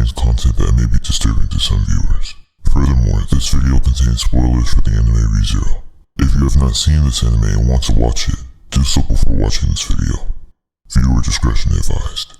contains content that may be disturbing to some viewers. Furthermore, this video contains spoilers for the anime 𝐒𝐫𝐚𝐬. If you have not seen this anime and want to watch it, do so before watching this video. Viewer discretion advised.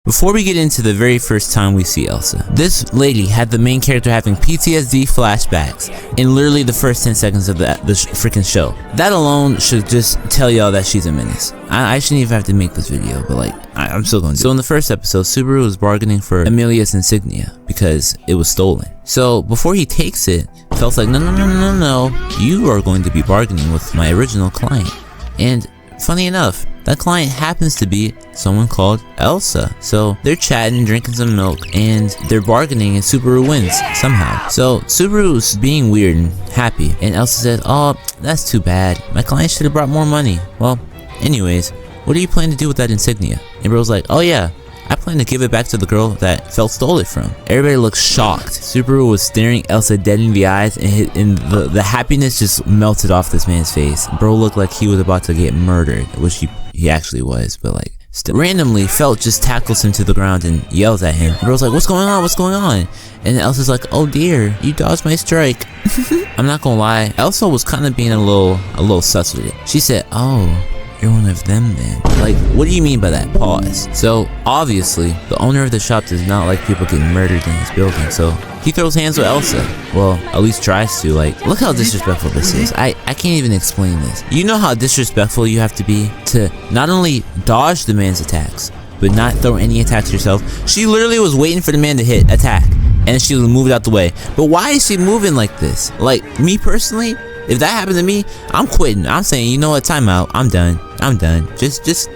Before we get into the very first time we see Elsa, this lady had the main character having PTSD flashbacks in literally the first 10 seconds of the freaking show. That alone should just tell y'all that she's a menace. I shouldn't even have to make this video, but like, I'm still gonna do it. So in the first episode, Subaru was bargaining for 𝐒𝐿sa's insignia because it was stolen. So before he takes it, Felt's like, no, you are going to be bargaining with my original client. And funny enough, that client happens to be someone called Elsa. So they're chatting, drinking some milk, and they're bargaining, and Subaru wins somehow. So Subaru's being weird and happy, and Elsa says, oh, that's too bad. My client should have brought more money. Well, anyways, what do you plan to do with that insignia? And bro's like, oh yeah, I plan to give it back to the girl that Felt stole it from. Everybody looks shocked. Subaru was staring Elsa dead in the eyes, and the happiness just melted off this man's face. Bro looked like he was about to get murdered, which he actually was, but like, still. Randomly, Felt just tackles him to the ground and yells at him. Bro's like, what's going on? What's going on? And Elsa's like, oh dear, you dodged my strike. I'm not gonna lie, Elsa was kind of being a little sus with it. She said, oh, you're one of them then. Like, what do you mean by that? Pause. So obviously the owner of the shop does not like people getting murdered in his building, so he throws hands with Elsa. Well, at least tries to. Like, look how disrespectful this is. I can't even explain this. You know how disrespectful you have to be to not only dodge the man's attacks, but not throw any attacks yourself. She literally was waiting for the man to hit attack, and she moved out the way. But why is she moving like this? Like, me personally, if that happened to me, I'm quitting. I'm saying, you know what, time out. I'm done. Just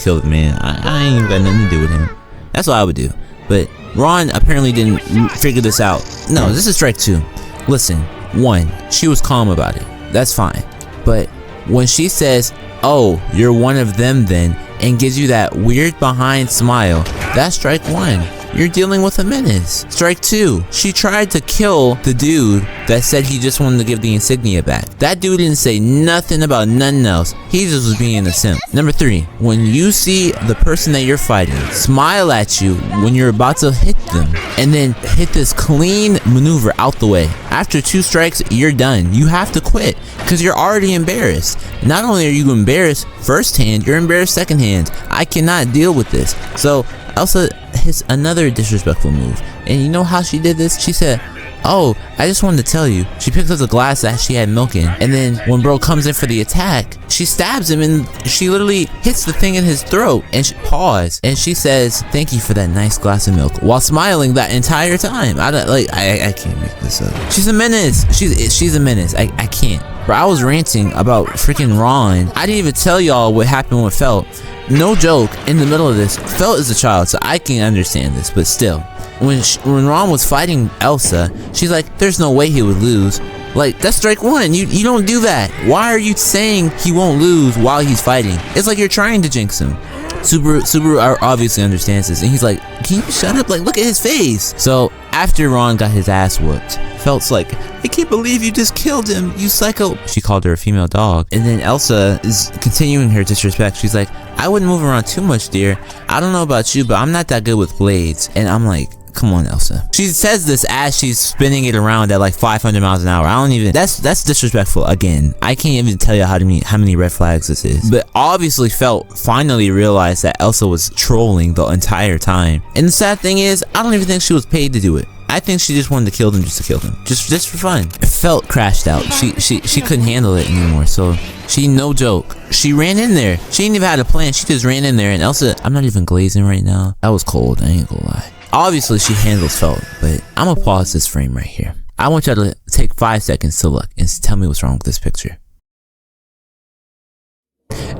kill the man. I ain't even got nothing to do with him. That's what I would do. But Ron apparently didn't figure this out. No, this is strike 2. Listen, 1, she was calm about it. That's fine. But when she says, oh, you're one of them then, and gives you that weird behind smile, that's strike 1. You're dealing with a menace. Strike 2. She tried to kill the dude that said he just wanted to give the insignia back. That dude didn't say nothing about nothing else. He just was being a simp. Number 3. When you see the person that you're fighting smile at you when you're about to hit them, and then hit this clean maneuver out the way. After 2 strikes, you're done. You have to quit because you're already embarrassed. Not only are you embarrassed firsthand, you're embarrassed secondhand. I cannot deal with this. So Elsa hits another disrespectful move, and you know how she did this? She said, oh, I just wanted to tell you. She picks up the glass that she had milk in, and then when bro comes in for the attack, she stabs him, and she literally hits the thing in his throat, and she paused, and she says, thank you for that nice glass of milk, while smiling that entire time. I can't make this up. She's a menace. She's a menace. I can't. Bro, I was ranting about freaking Ron. I didn't even tell y'all what happened with Felt. No joke, in the middle of this, Felt is a child, so I can understand this, but still. When Ron was fighting Elsa, she's like, there's no way he would lose. Like, that's strike 1. You don't do that. Why are you saying he won't lose while he's fighting? It's like you're trying to jinx him. Subaru obviously understands this, and he's like, can you shut up? Like, look at his face. So after Ron got his ass whooped, Felt's like, I can't believe you just killed him, you psycho. She called her a female dog. And then Elsa is continuing her disrespect. She's like, I wouldn't move around too much, dear. I don't know about you, but I'm not that good with blades. And I'm like, come on, Elsa. She says this as she's spinning it around at like 500 miles an hour. That's disrespectful. Again, I can't even tell you how many red flags this is. But obviously Felt finally realized that Elsa was trolling the entire time. And the sad thing is, I don't even think she was paid to do it. I think she just wanted to kill them just to kill them. Just for fun. Felt crashed out. She couldn't handle it anymore. So she, no joke, she ran in there. She didn't even have a plan. She just ran in there, and Elsa, I'm not even glazing right now. That was cold, I ain't gonna lie. Obviously she handles Felt, but I'm gonna pause this frame right here. I want y'all to take 5 seconds to look and tell me what's wrong with this picture.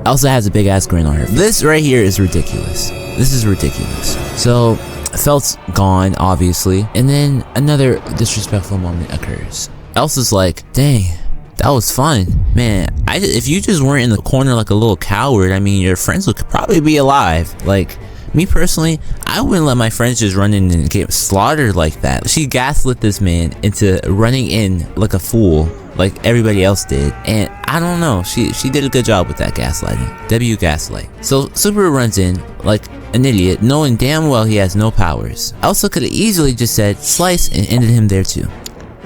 Elsa has a big ass grin on her. This right here is ridiculous. This is ridiculous. So Felt's gone, obviously, and then another disrespectful moment occurs. Elsa's like, dang, that was fun. Man, if you just weren't in the corner like a little coward, I mean, your friends would probably be alive. Like, me personally, I wouldn't let my friends just run in and get slaughtered like that. She gaslit this man into running in like a fool like everybody else did. And I don't know, she did a good job with that gaslighting. Gaslight. So Subaru runs in like an idiot, knowing damn well he has no powers. Elsa could have easily just said slice and ended him there too.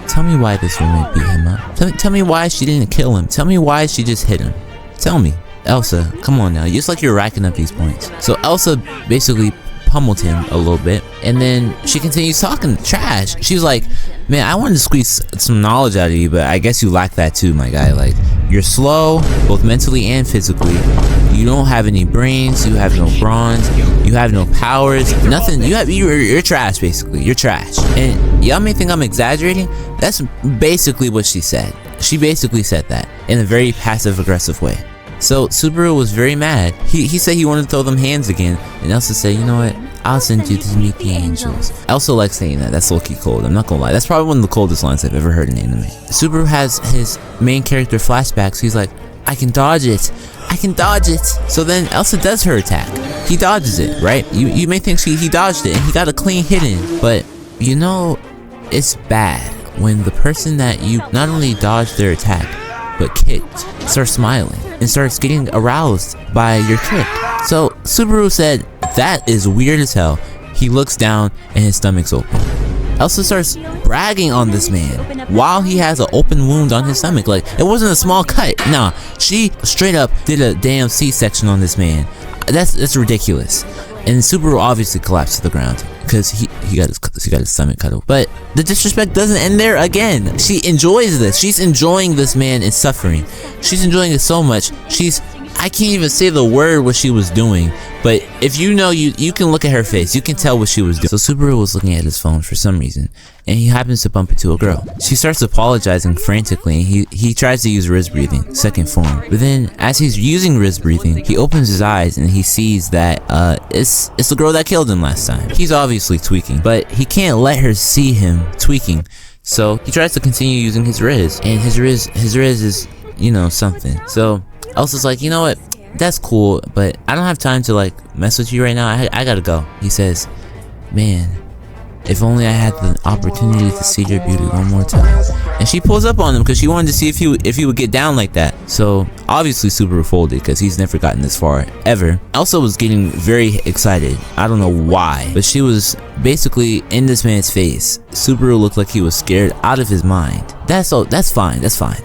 Tell me why this woman beat him up. Tell me why she didn't kill him. Tell me why she just hit him. Tell me. Elsa, come on now. Just like you're racking up these points. So Elsa basically pummeled him a little bit, and then she continues talking trash. She was like, man, I wanted to squeeze some knowledge out of you, but I guess you lack that too, my guy. Like, you're slow, both mentally and physically. You don't have any brains. You have no bronze. You have no powers. Nothing. You're trash, basically. You're trash. And y'all may think I'm exaggerating. That's basically what she said. She basically said that in a very passive-aggressive way. So Subaru was very mad. He said he wanted to throw them hands again, and Elsa said, you know what, I'll send you to meet the angels. Elsa likes saying that. That's low-key cold, I'm not gonna lie. That's probably one of the coldest lines I've ever heard in anime. Subaru has his main character flashbacks. He's like, I can dodge it. I can dodge it. So then Elsa does her attack. He dodges it, right? You may think he dodged it and he got a clean hit in, but you know, it's bad when the person that you not only dodged their attack, but kicked, starts smiling and starts getting aroused by your kick. So Subaru said, that is weird as hell. He looks down and his stomach's open. Elsa starts bragging on this man while he has an open wound on his stomach. Like, it wasn't a small cut. Nah, she straight up did a damn C-section on this man. That's ridiculous. And Subaru obviously collapsed to the ground because he got his stomach cut off. But the disrespect doesn't end there again. She enjoys this. She's enjoying this man is suffering. She's enjoying it so much. I can't even say the word what she was doing, but if you know, you can look at her face, you can tell what she was doing. So Subaru was looking at his phone for some reason, and he happens to bump into a girl. She starts apologizing frantically, and he tries to use wrist breathing, second form. But then, as he's using wrist breathing, he opens his eyes and he sees that it's the girl that killed him last time. He's obviously tweaking, but he can't let her see him tweaking. So he tries to continue using his riz, and his riz is, you know, something. So Elsa's like, you know what, that's cool, but I don't have time to like mess with you right now. I gotta go. He says, man, if only I had the opportunity to see your beauty one more time. And she pulls up on him because she wanted to see if he would get down like that. So obviously Subaru folded because he's never gotten this far ever. Elsa was getting very excited. I don't know why, but she was basically in this man's face. Subaru looked like he was scared out of his mind. That's fine.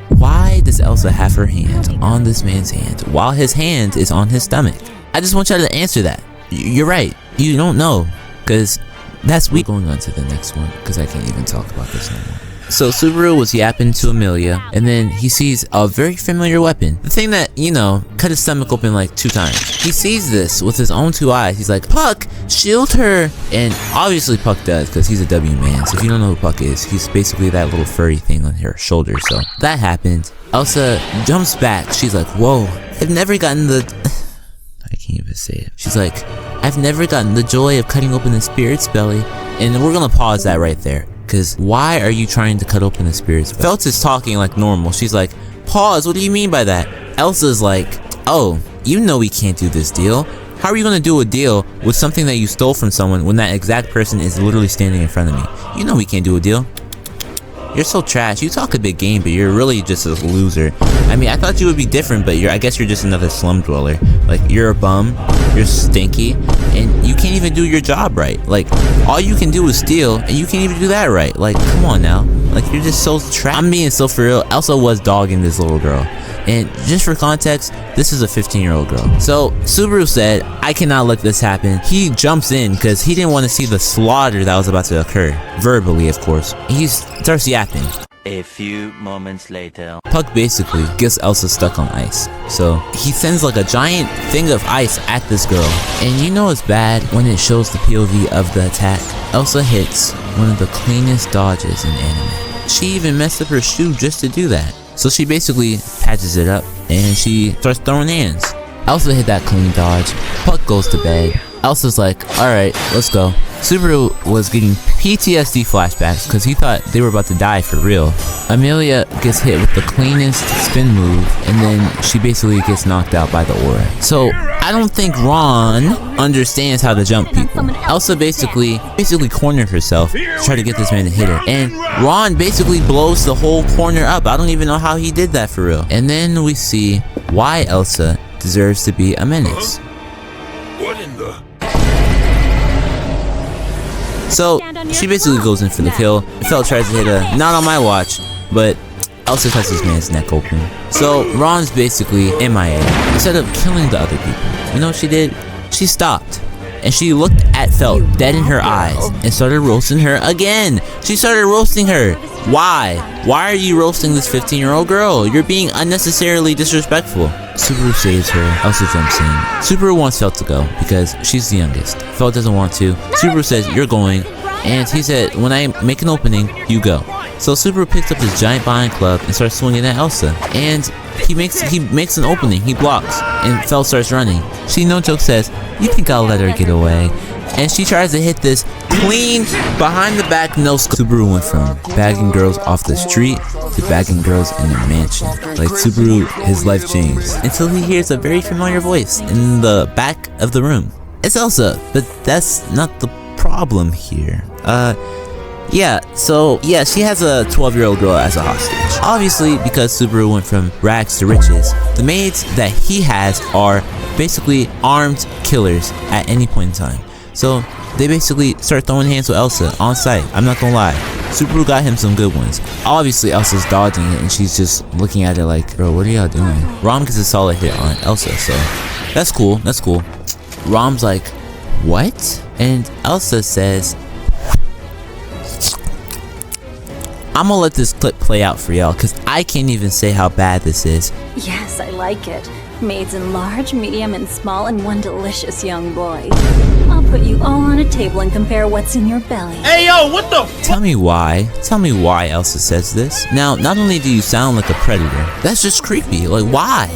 Why does Elsa have her hand on this man's hand while his hand is on his stomach? I just want y'all to answer that. You're right. You don't know, because that's weak. Going on to the next one, because I can't even talk about this no more. So Subaru was yapping to Emilia, and then he sees a very familiar weapon. The thing that, you know, cut his stomach open like 2 times. He sees this with his own 2 eyes. He's like, Puck, shield her. And obviously Puck does, because he's a W man. So if you don't know who Puck is, he's basically that little furry thing on her shoulder. So that happened. Elsa jumps back. She's like, whoa, I've never gotten the... I can't even say it. She's like, I've never gotten the joy of cutting open the spirit's belly. And we're gonna pause that right there. Because why are you trying to cut open the spirit's belly? Felt is talking like normal. She's like, pause, what do you mean by that? Elsa's like, oh, you know we can't do this deal. How are you gonna do a deal with something that you stole from someone when that exact person is literally standing in front of me? You know we can't do a deal. You're so trash. You talk a big game, but you're really just a loser. I mean, I thought you would be different, but I guess you're just another slum dweller. Like, you're a bum, you're stinky, and you can't even do your job right. Like, all you can do is steal, and you can't even do that right. Like, come on now. Like, you're just so trash. I'm being so for real. Elsa was dogging this little girl. And just for context, this is a 15-year-old girl. So Subaru said, I cannot let this happen. He jumps in because he didn't want to see the slaughter that was about to occur. Verbally, of course. He starts yapping. A few moments later, Puck basically gets Elsa stuck on ice. So he sends like a giant thing of ice at this girl. And you know it's bad when it shows the POV of the attack. Elsa hits one of the cleanest dodges in anime. She even messed up her shoe just to do that. So she basically patches it up and she starts throwing hands. Elsa hit that clean dodge. Puck goes to bed. Elsa's like, alright, let's go. Subaru was getting PTSD flashbacks because he thought they were about to die for real. Amelia gets hit with the cleanest spin move, and then she basically gets knocked out by the aura. So I don't think Ron understands how to jump people. Elsa basically cornered herself to try to get this man to hit her, and Ron basically blows the whole corner up. I don't even know how he did that for real. And then we see why Elsa deserves to be a menace. What in the? So she basically goes in for the kill. Fel tries to hit her, not on my watch, but Elsa cuts this man's neck open. So Ron's basically MIA. Instead of killing the other people, you know what she did? She stopped and she looked at Fel dead in her eyes and started roasting her again. She started roasting her. Why? Why are you roasting this 15-year-old girl? You're being unnecessarily disrespectful. Subaru saves her. Elsa jumps in. Subaru wants Fel to go because she's the youngest. Fel doesn't want to. Subaru says, you're going. And he said, when I make an opening, you go. So Subaru picks up his giant bowling club and starts swinging at Elsa. And he makes an opening. He blocks. And Fel starts running. She, no joke, says, you think I'll let her get away? And she tries to hit this clean behind the back no scope. Subaru went from bagging girls off the street to bagging girls in a mansion. Like Subaru, his life changed until he hears a very familiar voice in the back of the room. It's Elsa, but that's not the problem here. Yeah, she has a 12-year-old girl as a hostage. Obviously, because Subaru went from rags to riches, the maids that he has are basically armed killers at any point in time. So they basically start throwing hands with Elsa on sight. I'm not gonna lie, Subaru got him some good ones. Obviously Elsa's dodging it and she's just looking at it like, bro, what are y'all doing? Rom gets a solid hit on Elsa, so that's cool, that's cool. Rom's like, what? And Elsa says, I'm gonna let this clip play out for y'all because I can't even say how bad this is. Yes, I like it. Maids in large, medium, and small, and one delicious young boy. I'll put you all on a table and compare what's in your belly. Hey yo, what the? Tell me why Elsa says this. Now, not only do you sound like a predator, that's just creepy. Like, why,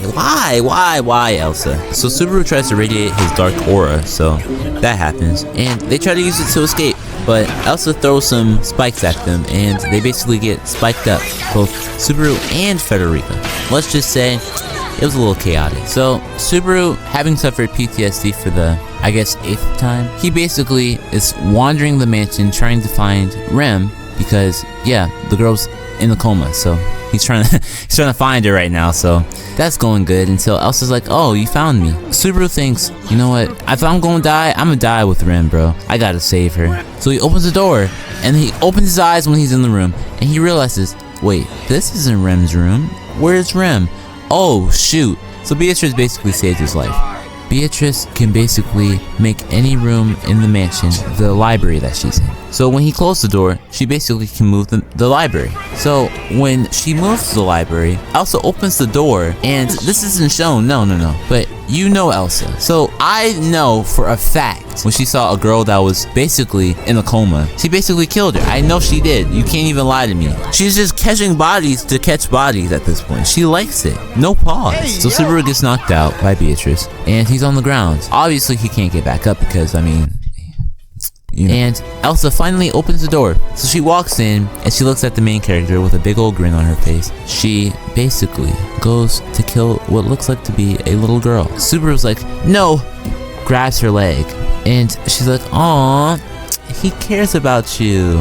Elsa? So Subaru tries to radiate his dark aura, so that happens. And they try to use it to escape, but Elsa throws some spikes at them, and they basically get spiked up, both Subaru and Federica. Let's just say, it was a little chaotic. So Subaru, having suffered PTSD for the, I guess, 8th time, he basically is wandering the mansion trying to find Rem because, yeah, the girl's in a coma, so he's trying to find her right now. So that's going good until Elsa's like, oh, you found me. Subaru thinks, you know what, if I'm gonna die, I'm gonna die with Rem, bro. I gotta save her. So he opens the door and he opens his eyes when he's in the room and he realizes, wait, this isn't Rem's room. Where's Rem? Oh shoot. So Beatrice basically saved his life. Beatrice can basically make any room in the mansion the library that she's in. So when he closed the door, she basically can move the library. So when she moves to the library, Elsa opens the door, and this isn't shown, no, but you know Elsa. So I know for a fact when she saw a girl that was basically in a coma, she basically killed her. I know she did. You can't even lie to me. She's just catching bodies to catch bodies at this point. She likes it. No pause. So Subaru gets knocked out by Beatrice, and he's on the ground. Obviously, he can't get back up because, I mean, you know. And Elsa finally opens the door. So she walks in and she looks at the main character with a big old grin on her face. She basically goes to kill what looks like to be a little girl. Subaru's like, no, grabs her leg. And she's like, aw, he cares about you.